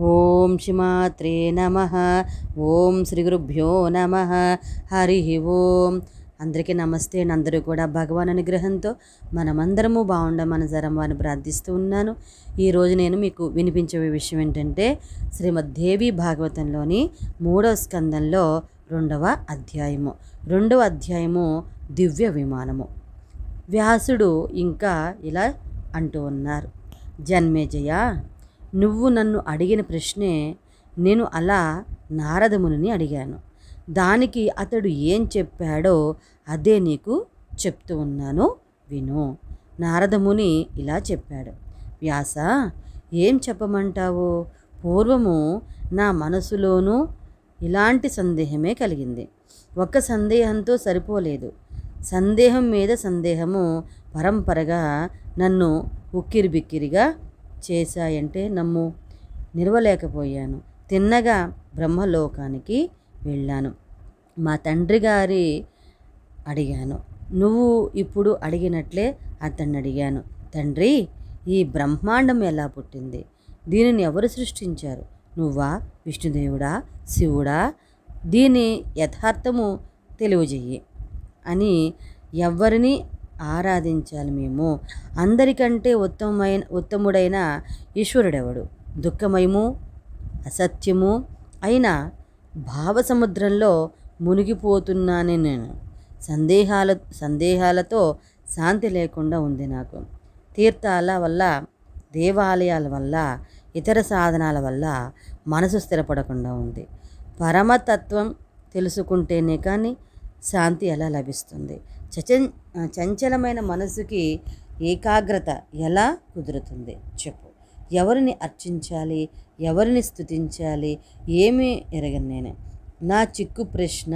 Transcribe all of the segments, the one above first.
ఓం శ్రీమాత్రే నమః. ఓం శ్రీ గురుభ్యో నమః. హరి ఓం. అందరికీ నమస్తే. అందరూ కూడా భగవాన్ అనుగ్రహంతో మనమందరము బాగుండమని వారిని ప్రార్థిస్తూ ఉన్నాను. ఈరోజు నేను మీకు వినిపించే విషయం ఏంటంటే శ్రీమద్దేవి భాగవతంలోని 3వ స్కందంలో 2వ అధ్యాయము దివ్య విమానము. వ్యాసుడు ఇంకా ఇలా అంటూ ఉన్నారు. జన్మేజయ, నువ్వు నన్ను అడిగిన ప్రశ్నే నేను అలా నారదమునిని అడిగాను. దానికి అతడు ఏం చెప్పాడో అదే నీకు చెప్తూ ఉన్నాను, విను. నారదముని ఇలా చెప్పాడు. వ్యాస, ఏం చెప్పమంటావు? పూర్వము నా మనసులోనూ ఇలాంటి సందేహమే కలిగింది. ఒక్క సందేహంతో సరిపోలేదు. సందేహం మీద సందేహము పరంపరగా నన్ను ఉక్కిరిబిక్కిరిగా చేశాయంటే నమ్ము. నిలవలేకపోయాను. తిన్నగా బ్రహ్మలోకానికి వెళ్ళాను. మా తండ్రి గారి అడిగాను. నువ్వు ఇప్పుడు అడిగినట్లే అతన్ని అడిగాను. తండ్రి, ఈ బ్రహ్మాండం ఎలా పుట్టింది? దీనిని ఎవరు సృష్టించారు? నువ్వా, విష్ణుదేవుడా, శివుడా? దీని యథార్థము తెలియజేయి అని ఎవరిని ఆరాధించాలి మేము? అందరికంటే ఉత్తముడైన ఈశ్వరుడెవడు? దుఃఖమయము అసత్యము అయిన భావసముద్రంలో మునిగిపోతున్నానే నేను. సందేహాలతో శాంతి లేకుండా ఉంది నాకు. తీర్థాల వల్ల, దేవాలయాల వల్ల, ఇతర సాధనాల వల్ల మనసు స్థిరపడకుండా ఉంది. పరమతత్వం తెలుసుకుంటేనే కానీ శాంతి ఎలా లభిస్తుంది? చంచలమైన మనసుకి ఏకాగ్రత ఎలా కుదురుతుంది? చెప్పు. ఎవరిని అర్చించాలి, ఎవరిని స్తుతించాలి ఏమీ ఎరగను నేను. నా చిక్కు ప్రశ్న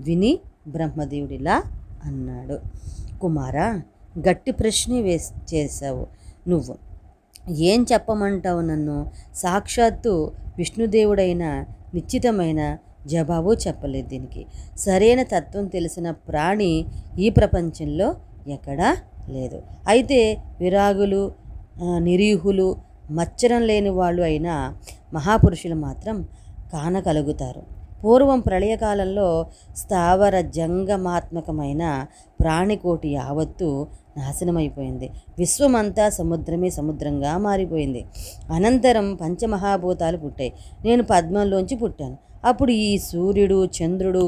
విని బ్రహ్మదేవుడిలా అన్నాడు. కుమారా, గట్టి ప్రశ్నే చేశావు నువ్వు. ఏం చెప్పమంటావు నన్ను? సాక్షాత్తు విష్ణుదేవుడైన నిశ్చితమైన జవాబు చెప్పలేదు దీనికి. సరైన తత్వం తెలిసిన ప్రాణి ఈ ప్రపంచంలో ఎక్కడా లేదు. అయితే విరాగులు, నిరీహులు, మచ్చరం లేని వాళ్ళు అయిన మహాపురుషులు మాత్రం కానగలుగుతారు. పూర్వం ప్రళయకాలంలో స్థావర జంగమాత్మకమైన ప్రాణికోటి యావత్తు నాశనమైపోయింది. విశ్వమంతా సముద్రంగా మారిపోయింది. అనంతరం పంచమహాభూతాలు పుట్టాయి. నేను పద్మంలోంచి పుట్టాను. అప్పుడు ఈ సూర్యుడు, చంద్రుడు,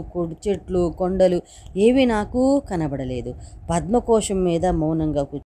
చెట్లు, కొండలు ఏవి నాకు కనబడలేదు. పద్మకోశం మీద మౌనంగా